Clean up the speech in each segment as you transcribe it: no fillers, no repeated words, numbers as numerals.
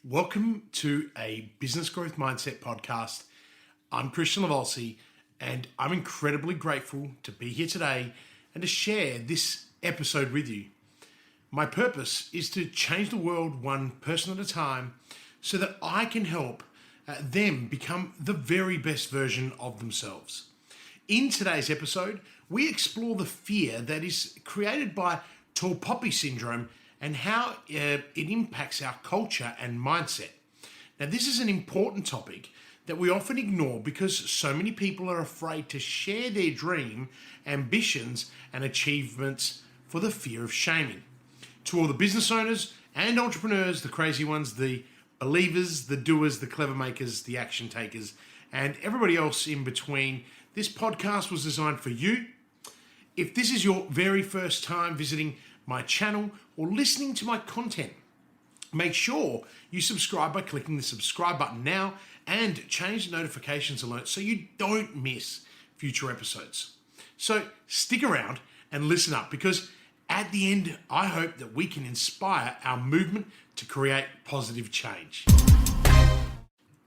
Welcome to a Business Growth Mindset podcast. I'm Kristian Livolsi, and I'm incredibly grateful to be here today and to share this episode with you. My purpose is to change the world one person at a time so that I can help them become the very best version of themselves. In today's episode, we explore the fear that is created by tall poppy syndrome and how it impacts our culture and mindset. Now, this is an important topic that we often ignore because so many people are afraid to share their dream, ambitions, and achievements for the fear of shaming. To all the business owners and entrepreneurs, the crazy ones, the believers, the doers, the clever makers, the action takers, and everybody else in between, this podcast was designed for you. If this is your very first time visiting my channel or listening to my content, make sure you subscribe by clicking the subscribe button now and change the notifications alert so you don't miss future episodes. So stick around and listen up, because at the end, I hope that we can inspire our movement to create positive change.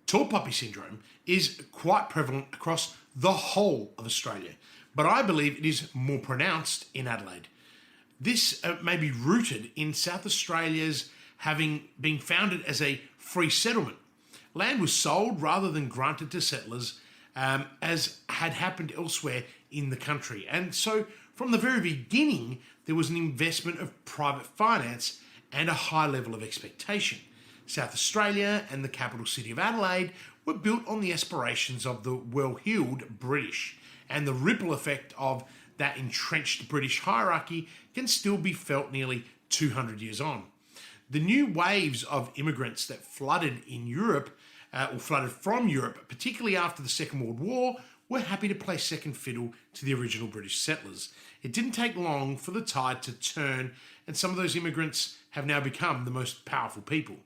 Tall poppy syndrome is quite prevalent across the whole of Australia, but I believe it is more pronounced in Adelaide. This may be rooted in South Australia's having been founded as a free settlement. Land was sold rather than granted to settlers, as had happened elsewhere in the country. And so from the very beginning, there was an investment of private finance and a high level of expectation. South Australia and the capital city of Adelaide were built on the aspirations of the well-heeled British, and the ripple effect of that entrenched British hierarchy can still be felt nearly 200 years on. The new waves of immigrants that flooded in Europe, or flooded from Europe, particularly after the Second World War, were happy to play second fiddle to the original British settlers. It didn't take long for the tide to turn, and some of those immigrants have now become the most powerful people.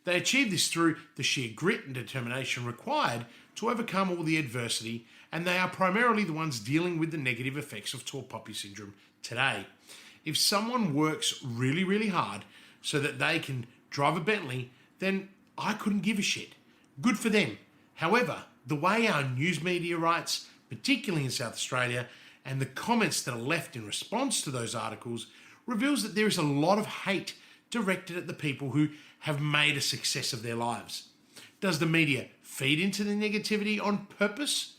They achieved this through the sheer grit and determination required to overcome all the adversity, and they are primarily the ones dealing with the negative effects of tall poppy syndrome today. If someone works really, really hard so that they can drive a Bentley, then I couldn't give a shit. Good for them. However, the way our news media writes, particularly in South Australia, and the comments that are left in response to those articles reveals that there is a lot of hate directed at the people who have made a success of their lives. Does the media feed into the negativity on purpose?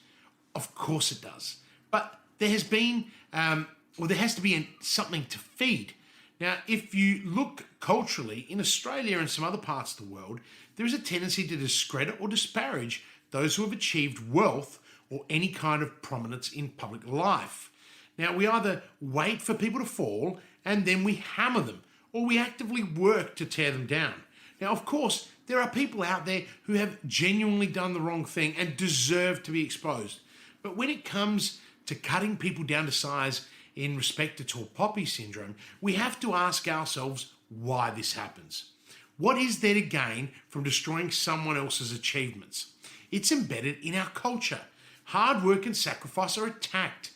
Of course it does. But there has been, there has to be something to feed. Now, if you look culturally, in Australia and some other parts of the world, there is a tendency to discredit or disparage those who have achieved wealth or any kind of prominence in public life. Now, we either wait for people to fall and then we hammer them, or we actively work to tear them down. Now, of course, there are people out there who have genuinely done the wrong thing and deserve to be exposed. But when it comes to cutting people down to size in respect to tall poppy syndrome, we have to ask ourselves why this happens. What is there to gain from destroying someone else's achievements? It's embedded in our culture. Hard work and sacrifice are attacked.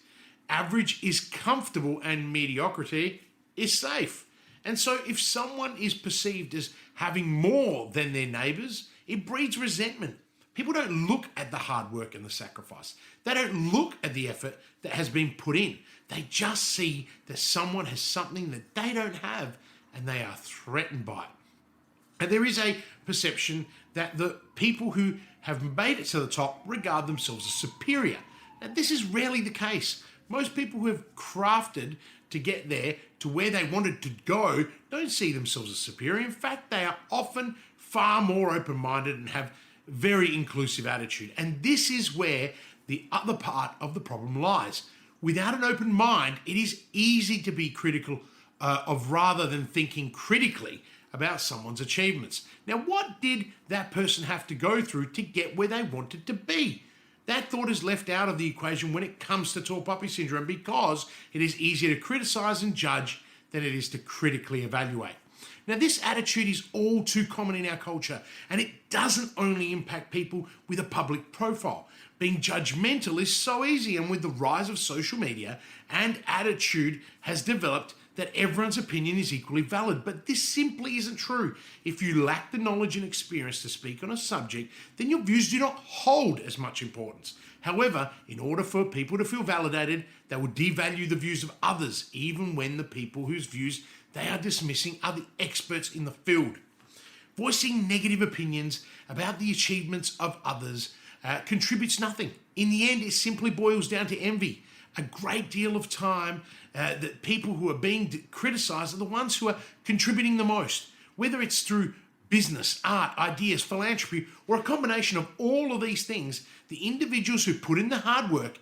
Average is comfortable and mediocrity is safe. And so if someone is perceived as having more than their neighbours, it breeds resentment. People don't look at the hard work and the sacrifice. They don't look at the effort that has been put in. They just see that someone has something that they don't have and they are threatened by it. And there is a perception that the people who have made it to the top regard themselves as superior. And this is rarely the case. Most people who have crafted to get there to where they wanted to go don't see themselves as superior. In fact, they are often far more open-minded and have very inclusive attitude. And this is where the other part of the problem lies. Without an open mind, it is easy to be critical of rather than thinking critically about someone's achievements. Now, what did that person have to go through to get where they wanted to be? That thought is left out of the equation when it comes to tall poppy syndrome, because it is easier to criticize and judge than it is to critically evaluate. Now, this attitude is all too common in our culture, and it doesn't only impact people with a public profile. Being judgmental is so easy, and with the rise of social media, and attitude has developed that everyone's opinion is equally valid, but this simply isn't true. If you lack the knowledge and experience to speak on a subject, then your views do not hold as much importance. However, in order for people to feel validated, they will devalue the views of others, even when the people whose views they are dismissing are the experts in the field. Voicing negative opinions about the achievements of others contributes nothing. In the end, it simply boils down to envy. A great deal of time that people who are being criticized are the ones who are contributing the most, whether it's through business, art, ideas, philanthropy, or a combination of all of these things. The individuals who put in the hard work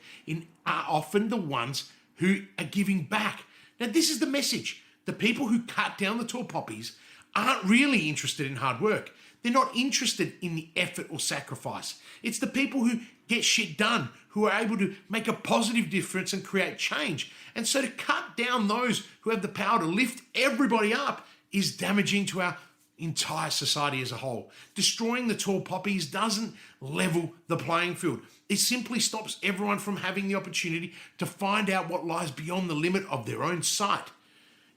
are often the ones who are giving back. Now, this is the message. The people who cut down the tall poppies aren't really interested in hard work. They're not interested in the effort or sacrifice. It's the people who get shit done, who are able to make a positive difference and create change. And so to cut down those who have the power to lift everybody up is damaging to our entire society as a whole. Destroying the tall poppies doesn't level the playing field. It simply stops everyone from having the opportunity to find out what lies beyond the limit of their own sight.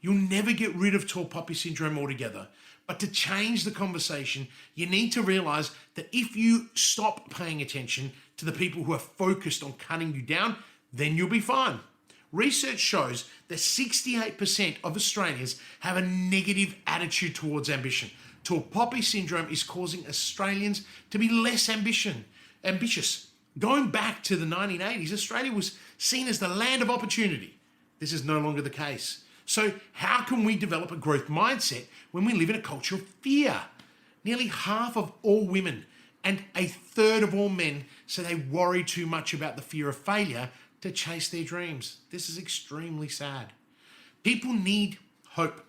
You'll never get rid of tall poppy syndrome altogether. But to change the conversation, you need to realize that if you stop paying attention to the people who are focused on cutting you down, then you'll be fine. Research shows that 68% of Australians have a negative attitude towards ambition. Tall poppy syndrome is causing Australians to be less ambitious. Going back to the 1980s, Australia was seen as the land of opportunity. This is no longer the case. So how can we develop a growth mindset when we live in a culture of fear? Nearly half of all women and a third of all men say they worry too much about the fear of failure to chase their dreams. This is extremely sad. People need hope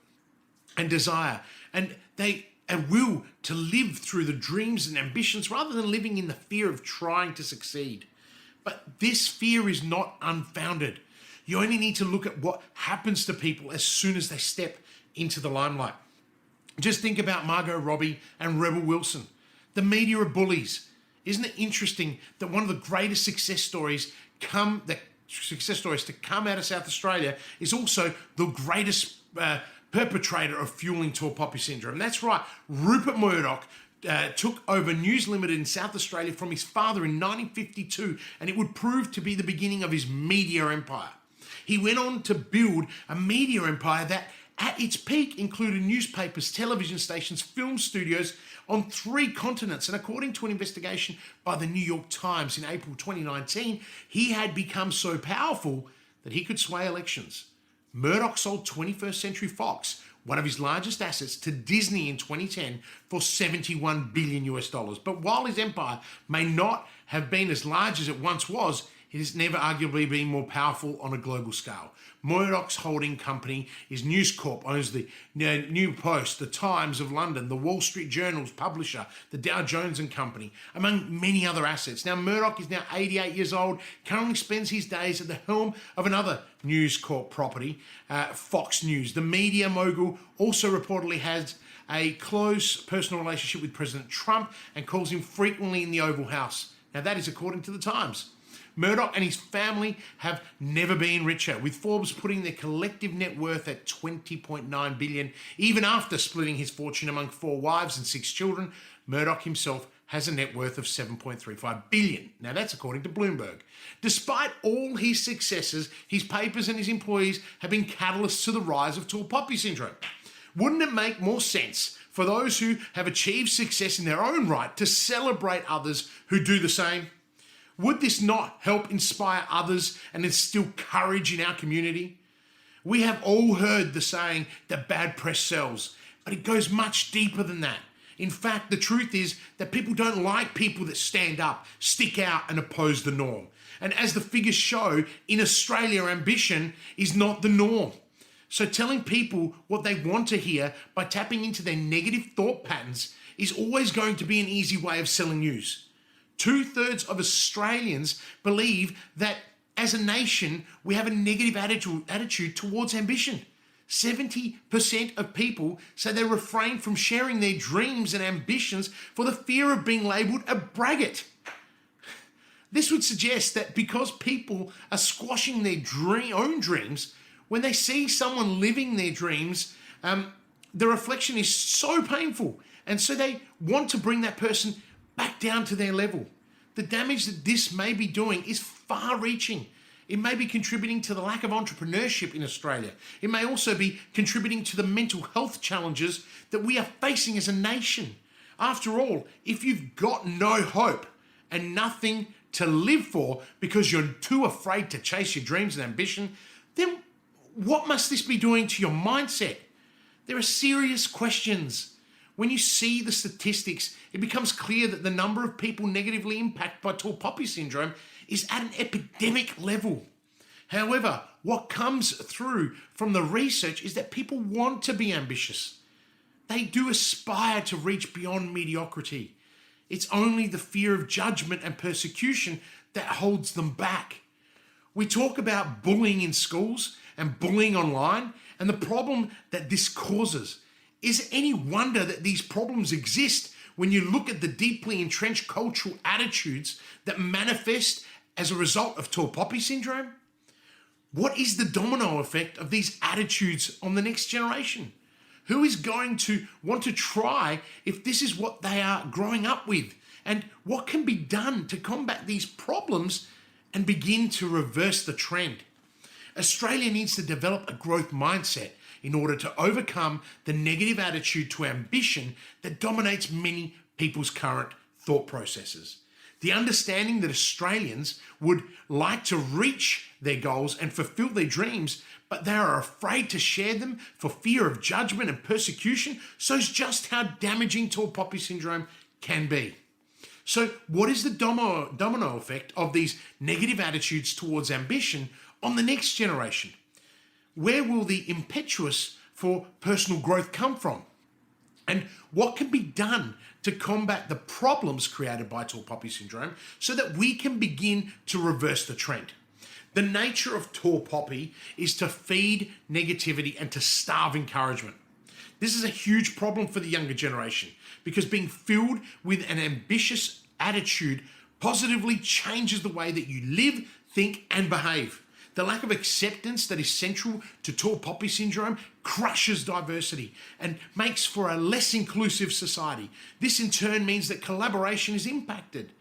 and desire, and a will to live through the dreams and ambitions rather than living in the fear of trying to succeed. But this fear is not unfounded. You only need to look at what happens to people as soon as they step into the limelight. Just think about Margot Robbie and Rebel Wilson. The media are bullies. Isn't it interesting that one of the greatest success stories to come out of South Australia is also the greatest perpetrator of fueling tall poppy syndrome? That's right. Rupert Murdoch took over News Limited in South Australia from his father in 1952, and it would prove to be the beginning of his media empire. He went on to build a media empire that at its peak included newspapers, television stations, film studios on 3 continents. And according to an investigation by the New York Times in April 2019, he had become so powerful that he could sway elections. Murdoch sold 21st Century Fox, one of his largest assets, to Disney in 2010 for $71 billion US. But while his empire may not have been as large as it once was, it has never arguably been more powerful on a global scale. Murdoch's holding company is News Corp, owns the New Post, the Times of London, the Wall Street Journal's publisher, the Dow Jones and Company, among many other assets. Now, Murdoch is now 88 years old, currently spends his days at the helm of another News Corp property, Fox News. The media mogul also reportedly has a close personal relationship with President Trump and calls him frequently in the Oval House. Now, that is according to the Times. Murdoch and his family have never been richer, with Forbes putting their collective net worth at $20.9 billion. Even after splitting his fortune among 4 wives and 6 children, Murdoch himself has a net worth of $7.35 billion. Now that's according to Bloomberg. Despite all his successes, his papers and his employees have been catalysts to the rise of tall poppy syndrome. Wouldn't it make more sense for those who have achieved success in their own right to celebrate others who do the same? Would this not help inspire others and instill courage in our community? We have all heard the saying that bad press sells, but it goes much deeper than that. In fact, the truth is that people don't like people that stand up, stick out, and oppose the norm. And as the figures show, in Australia, ambition is not the norm. So telling people what they want to hear by tapping into their negative thought patterns is always going to be an easy way of selling news. 2/3 of Australians believe that as a nation, we have a negative attitude towards ambition. 70% of people say they refrain from sharing their dreams and ambitions for the fear of being labelled a braggart. This would suggest that because people are squashing their own dreams, When they see someone living their dreams, the reflection is so painful. And so they want to bring that person back down to their level. The damage that this may be doing is far reaching. It may be contributing to the lack of entrepreneurship in Australia. It may also be contributing to the mental health challenges that we are facing as a nation. After all, if you've got no hope and nothing to live for because you're too afraid to chase your dreams and ambition, then what must this be doing to your mindset? There are serious questions. When you see the statistics, it becomes clear that the number of people negatively impacted by tall poppy syndrome is at an epidemic level. However, what comes through from the research is that people want to be ambitious. They do aspire to reach beyond mediocrity. It's only the fear of judgment and persecution that holds them back. We talk about bullying in schools and bullying online and the problem that this causes. Is it any wonder that these problems exist when you look at the deeply entrenched cultural attitudes that manifest as a result of tall poppy syndrome? What is the domino effect of these attitudes on the next generation? Who is going to want to try if this is what they are growing up with? And what can be done to combat these problems and begin to reverse the trend? Australia needs to develop a growth mindset in order to overcome the negative attitude to ambition that dominates many people's current thought processes. The understanding that Australians would like to reach their goals and fulfill their dreams, but they are afraid to share them for fear of judgment and persecution, shows just how damaging tall poppy syndrome can be. So what is the domino effect of these negative attitudes towards ambition on the next generation? Where will the impetus for personal growth come from? And what can be done to combat the problems created by tall poppy syndrome so that we can begin to reverse the trend? The nature of tall poppy is to feed negativity and to starve encouragement. This is a huge problem for the younger generation because being filled with an ambitious attitude positively changes the way that you live, think, and behave. The lack of acceptance that is central to tall poppy syndrome crushes diversity and makes for a less inclusive society. This in turn means that collaboration is impacted.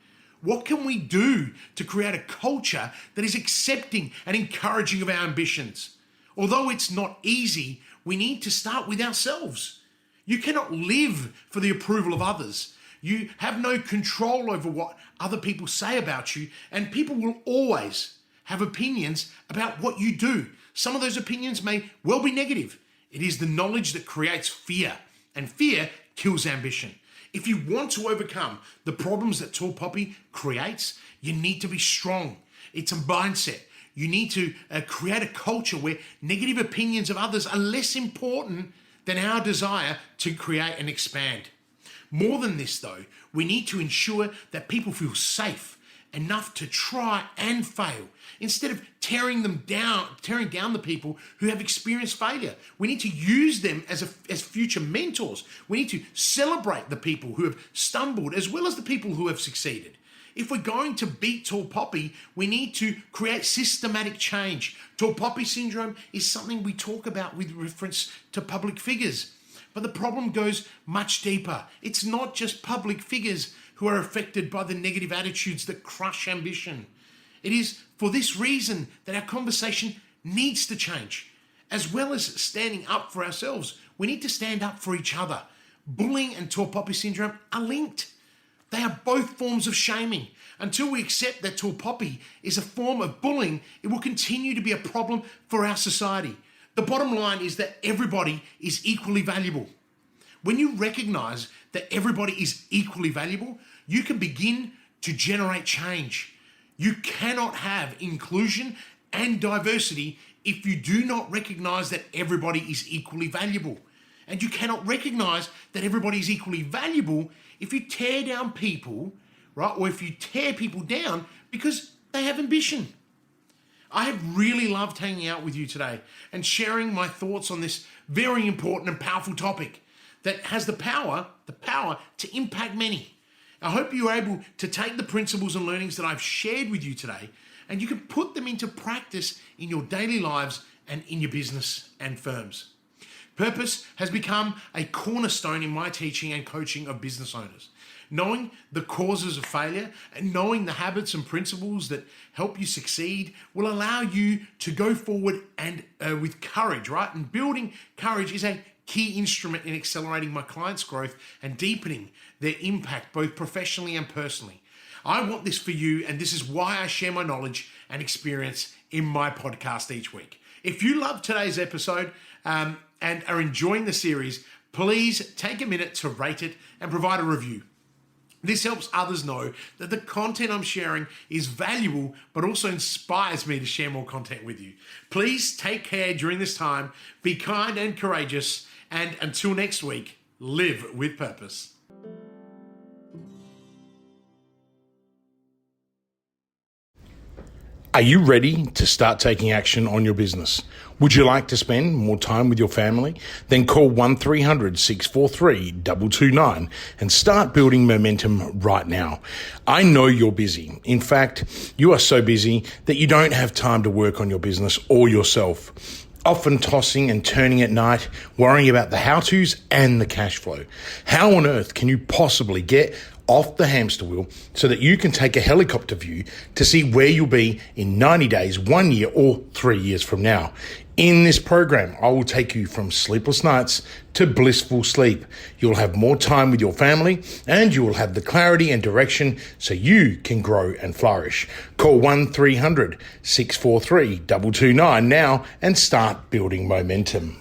What can we do to create a culture that is accepting and encouraging of our ambitions? Although it's not easy, we need to start with ourselves. You cannot live for the approval of others. You have no control over what other people say about you, and people will always have opinions about what you do. Some of those opinions may well be negative. It is the knowledge that creates fear, and fear kills ambition. If you want to overcome the problems that tall poppy creates, you need to be strong. It's a mindset. You need to create a culture where negative opinions of others are less important than our desire to create and expand. More than this though, we need to ensure that people feel safe enough to try and fail instead of tearing down the people who have experienced failure. We need to use them as future mentors. We need to celebrate the people who have stumbled as well as the people who have succeeded. If we're going to beat tall poppy, we need to create systematic change. Tall poppy syndrome is something we talk about with reference to public figures. But the problem goes much deeper. It's not just public figures who are affected by the negative attitudes that crush ambition. It is for this reason that our conversation needs to change. As well as standing up for ourselves, we need to stand up for each other. Bullying and tall poppy syndrome are linked. They are both forms of shaming. Until we accept that tall poppy is a form of bullying, it will continue to be a problem for our society. The bottom line is that everybody is equally valuable. When you recognize that everybody is equally valuable, you can begin to generate change. You cannot have inclusion and diversity if you do not recognize that everybody is equally valuable. And you cannot recognize that everybody is equally valuable if you tear down people, right? Or if you tear people down because they have ambition. I have really loved hanging out with you today and sharing my thoughts on this very important and powerful topic that has the power to impact many. I hope you are able to take the principles and learnings that I've shared with you today and you can put them into practice in your daily lives and in your business and firms. Purpose has become a cornerstone in my teaching and coaching of business owners. Knowing the causes of failure and knowing the habits and principles that help you succeed will allow you to go forward and with courage, right? And building courage is a key instrument in accelerating my clients' growth and deepening their impact both professionally and personally. I want this for you, and this is why I share my knowledge and experience in my podcast each week. If you love today's episode and are enjoying the series, please take a minute to rate it and provide a review. This helps others know that the content I'm sharing is valuable, but also inspires me to share more content with you. Please take care during this time, be kind and courageous, and until next week, live with purpose. Are you ready to start taking action on your business? Would you like to spend more time with your family? Then call 1300-643-229 and start building momentum right now. I know you're busy. In fact, you are so busy that you don't have time to work on your business or yourself. Often tossing and turning at night, worrying about the how-tos and the cash flow. How on earth can you possibly get off the hamster wheel so that you can take a helicopter view to see where you'll be in 90 days, 1 year, or 3 years from now? In this program, I will take you from sleepless nights to blissful sleep. You'll have more time with your family and you will have the clarity and direction so you can grow and flourish. Call 1300-643-229 now and start building momentum.